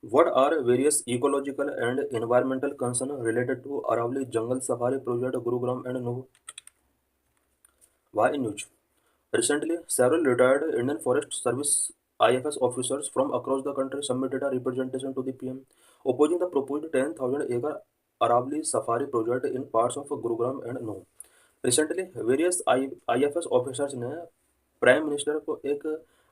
What are various ecological and environmental concerns related to Aravali Jungle Safari Project Gurugram and Nuh? Why news? Recently, several retired Indian Forest Service IFS officers from across the country submitted a representation to the PM opposing the proposed 10,000-acre Aravali Safari project in parts of Gurugram and Nuh. Recently various IFS officers ने prime minister को एक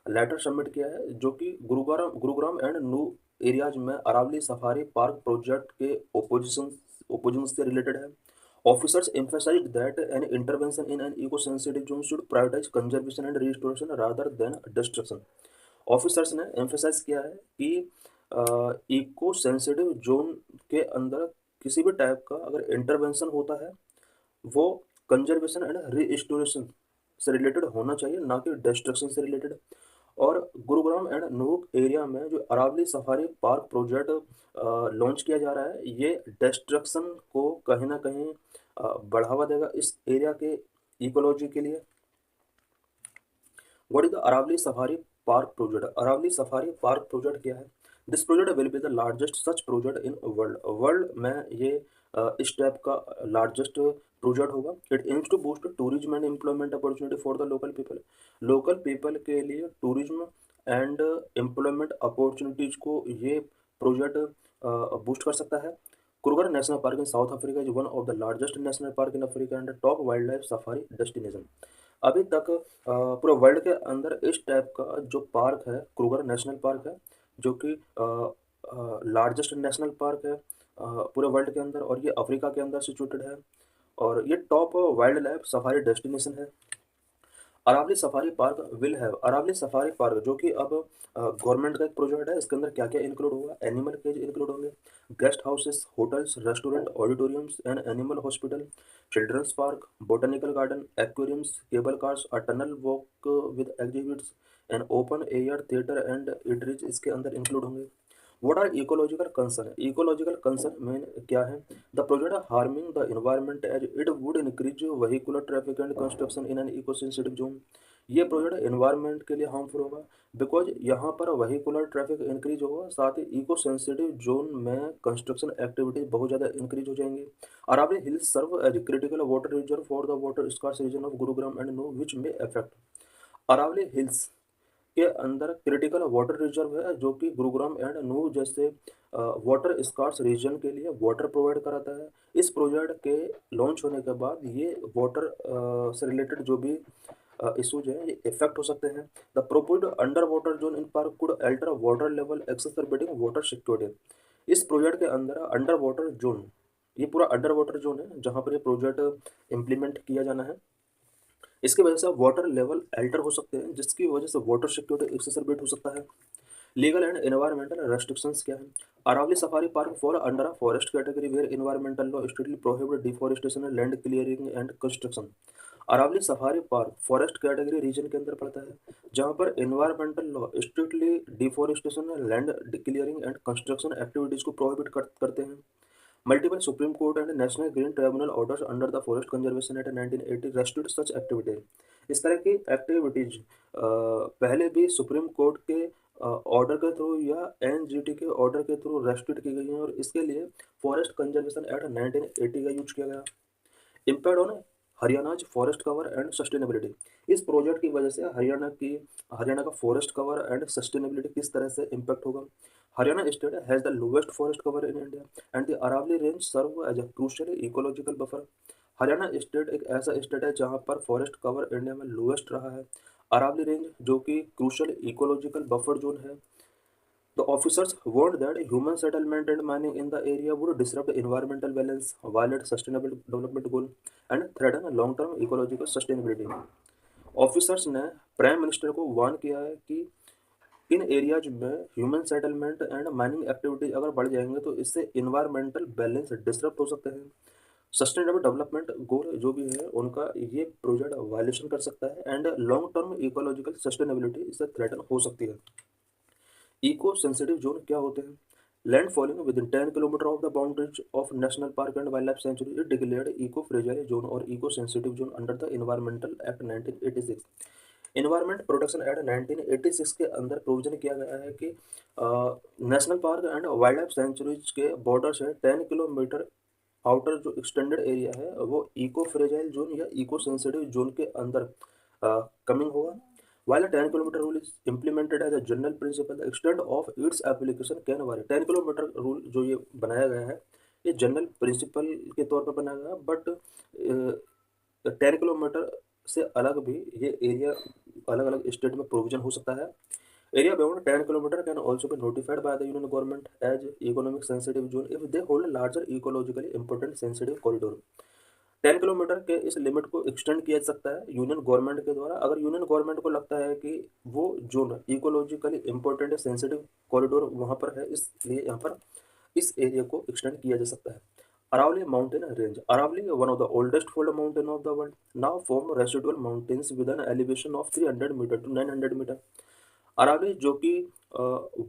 letter submit किया है जो कि Gurugram and नू areas में Aravalli safari park project के ओपोजिशन से रिलेटेड है. Officers emphasized that an intervention in an eco-sensitive zone should prioritize conservation and restoration rather than destruction. Officers ने एम्फेसाइज किया है कि इको सेंसिटिव जोन के अंदर किसी भी टाइप का अगर इंटरवेंशन होता है वो कंजर्वेशन एंड रिस्टोरेशन से रिलेटेड होना चाहिए, ना कि डिस्ट्रक्शन से रिलेटेड. और गुरुग्राम एंड नूक एरिया में जो Aravalli safari park project launch किया जा रहा है ये डिस्ट्रक्शन को कहीं ना कहीं बढ़ावा देगा इस एरिया के इकोलॉजी के लिए. What is the Aravalli safari park project? Aravalli safari park project क्या है? This project will be the largest such project in world में ये इस टाइप का लार्जेस्ट प्रोजेक्ट होगा. It aims to boost tourism and employment opportunity for the local people के लिए tourism and employment opportunities को ये प्रोजेक्ट बूस्ट कर सकता है. Kruger national park in South Africa is one of the largest national park in Africa and top wild life safari destination. अभी तक पूरे वर्ल्ड के अंदर इस टाइप का जो पार्क है क्रूगर नेशनल पार्क है जो कि लार्जेस्ट नेशनल पार्क है पूरे वर्ल्ड के अंदर, और ये अफ्रीका के अंदर सिचुएटेड है और ये top wild life safari destination है. Aravalli safari park will have Aravalli safari park जो कि अब गवर्नमेंट का एक प्रोजेक्ट है. इसके अंदर क्या क्या इंक्लूड होगा? एनिमल केज इंक्लूड होंगे, guest houses, hotels, restaurant, auditoriums and animal hospital, children's park, botanical garden, aquariums, cable cars, a tunnel walk with exhibits and open air theatre and eateries इसके अंदर include होंगे. What are ecological concern? Ecological concern mean क्या है? The project are harming the environment as it would increase vehicular traffic and construction in an eco-sensitive zone. ये project environment के लिए harmful होगा because यहाँ पर वहीकुलर ट्रैफिक इंक्रीज होगा, साथ ही इको सेंसिटिव जोन में कंस्ट्रक्शन एक्टिविटीज बहुत ज़्यादा इंक्रीज हो जाएंगी. Aravalli hills serve as critical water reserve for the water scarce region of Gurugram and no which में अफेक्ट. अरावली हिल्स के अंदर क्रिटिकल वाटर रिजर्व है जो कि गुरुग्राम एंड नूह जैसे वाटर स्कार्स रीजन के लिए वाटर प्रोवाइड कराता है. इस प्रोजेक्ट के लॉन्च होने के बाद ये वाटर से रिलेटेड जो भी इशूज हैं ये इफेक्ट हो सकते हैं. The proposed under water zone in park could alter water level exacerbating water security. इस प्रोजेक्ट के अंदर अंडर वाटर जोन, ये पूरा अंडर वाटर जोन है जहाँ पर ये प्रोजेक्ट इम्प्लीमेंट किया जाना है. इसकी वजह से वाटर लेवल अल्टर हो सकते हैं जिसकी वजह से वाटर सिक्योरिटी एक्सेसरबेट हो सकता है. लीगल एंड एनवायरमेंटल रेस्ट्रिक्शंस क्या है? Aravalli safari park for under a forest category where environmental law strictly prohibit deforestation and land clearing and construction. Aravalli safari park forest category region के अंदर पड़ता है जहां पर environmental law strictly deforestation land clearing and construction activities को prohibit करते हैं. Multiple Supreme Court and National Green Tribunal orders under the Forest Conservation Act 1980 restricted such activity. इस तरह की एक्टिविटीज पहले भी सुप्रीम कोर्ट के ऑर्डर के थ्रू या एनजीटी के ऑर्डर के थ्रू रेस्ट्रिक्ट की गई हैं और इसके लिए फॉरेस्ट कंजर्वेशन एक्ट 1980 का यूज किया गया. Impact on Haryana's forest cover and sustainability. इस प्रोजेक्ट की वजह से हरियाणा का फॉरेस्ट कवर एंड सस्टेनेबिलिटी किस तरह से इम्पैक्ट होगा? Haryana state has the lowest forest cover in India and the Aravalli range serve as a crucial ecological buffer. Haryana state एक ऐसा स्टेट है जहाँ पर फॉरेस्ट कवर इंडिया में लोवेस्ट रहा है. अरावली रेंज जो कि क्रूशियल इकोलॉजिकल बफर जोन है. The officers warned that human settlement and mining in the area would disrupt environmental balance, violate sustainable development goal, and threaten long-term ecological sustainability. Officers ने prime minister को warn किया है कि इन areas में human settlement and mining activities अगर बढ़ जाएंगे तो इससे इन्वायरमेंटल बैलेंस डिसरप्ट हो सकते हैं. सस्टेनेबल डेवलपमेंट गोल जो भी है उनका ये प्रोजेक्ट वायलेशन कर सकता है and long term ecological sustainability इससे थ्रेटन हो सकती है. इको सेंसिटिव जोन क्या होते हैं? Land falling within 10 kilometre of the boundaries of national park and wild life sanctuary is declared eco fragile zone और eco sensitive zone under the environmental act 1986. Environment protection act 1986 के अंदर provision किया गया है कि national park and wild life sanctuaries के border से 10 kilometre outer जो एक्सटेंडेड एरिया है वो इको फ्रेजाइल जोन या इको सेंसिटिव जोन के अंदर कमिंग होगा. While a 10 kilometer rule is implemented as a general principle, the extent of its application can vary. 10 kilometre rule जो ये बनाया गया है ये जनरल प्रिंसिपल के तौर पर बनाया गया, बट 10 किलोमीटर से अलग भी ये एरिया अलग अलग स्टेट में प्रोविजन हो सकता है. Area beyond 10 kilometre can also be notified by the union government as economic sensitive zone if they hold larger ecologically important sensitive corridor. 10 kilometre के इस लिमिट को एक्सटेंड किया जा सकता है यूनियन गवर्नमेंट के द्वारा अगर यूनियन गवर्नमेंट को लगता है कि वो जोन इकोलॉजिकली इंपॉर्टेंट या सेंसिटिव कॉरिडोर वहाँ पर है, इसलिए यहाँ पर इस एरिया को एक्सटेंड किया जा सकता है. Aravalli mountain range. Aravalli one of the oldest fold mountain of the world now form residual mountains with an elevation of 300 metre to 900 metre. Aravalli जो कि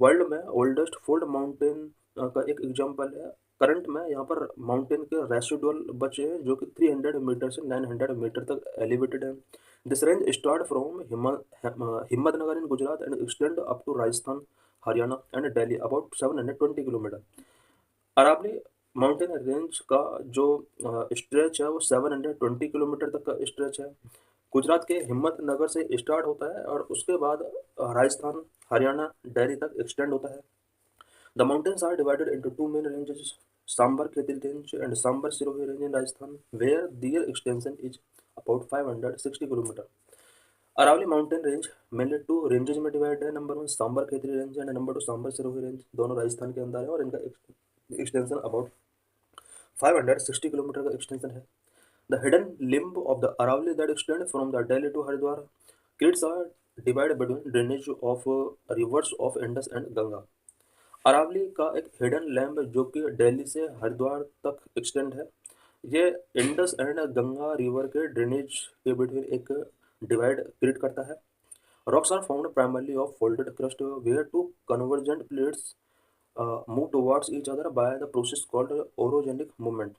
वर्ल्ड में ओल्डेस्ट फोल्ड माउंटेन का एक एग्जाम्पल है. करंट में यहाँ पर माउंटेन के रेसिडुअल बचे हैं जो कि 300 मीटर से 900 मीटर तक एलिवेटेड है. This range start from Himmatnagar in Gujarat and extend up to Rajasthan, Haryana and Delhi about 720 kilometre. Aravalli mountain range का जो स्ट्रेच है वो 720 किलोमीटर तक का स्ट्रेच है. गुजरात के हिम्मतनगर से स्टार्ट होता है और उसके बाद राजस्थान, हरियाणा, दिल्ली तक एक्सटेंड होता है. The mountains are divided into two main ranges, Sambar Khetri Range and Sambar Sirohi Range in Rajasthan, where their extension is about 560 km. Aravalli mountain range mainly two ranges में डिवाइड है. Number 1 Sambhar Khetri range and number 2 Sambhar Sirohi range. दोनों राजस्थान के अंदर है और इनका extension about 560 kilometre का extension है. The hidden limb of the Aravalli that extend from the Delhi to Haridwar creates a divide between drainage of rivers of Indus and Ganga. Aravalli का एक हिडन लैम्ब जो कि दिल्ली से हरिद्वार तक एक्सटेंड है. ये इंडस एंड गंगा रिवर के ड्रेनेज के बिटवीन एक डिवाइड क्रिएट करता है. Rocks are found primarily of folded crust where two convergent plates move towards each other by the process called orogenic movement.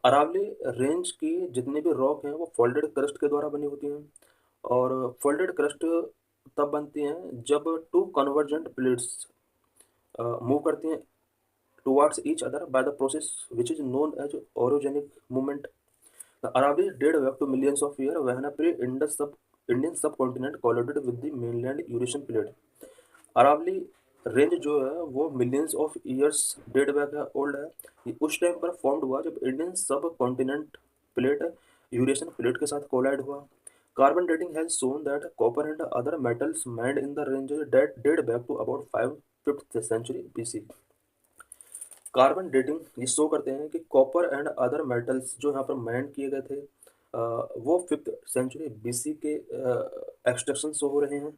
Aravalli range की जितनी भी रॉक हैं वो फोल्डेड क्रस्ट के द्वारा बनी होती हैं और फोल्डेड क्रस्ट तब बनती हैं जब टू कन्वर्जेंट प्लेट्स मूव करती हैं towards each other by the process which is known as orogenic movement. The Aravalli date back to millions of years when a pre-Indus Indian subcontinent collided with the mainland Eurasian plate. Aravalli range जो है वो millions of years date back है, old है. ये उस time पर formed हुआ जब इंडियन सब कॉन्टिनेंट प्लेट यूरेशियन प्लेट के साथ कोलाइड हुआ. Carbon dating has shown that copper and other metals mined in the range date back to about 5th century BC. Carbon dating ये शो करते हैं कि कॉपर एंड अदर मेटल्स जो यहाँ पर माइन किए गए थे वो 5th century BC के एक्सट्रैक्शन शो हो रहे हैं.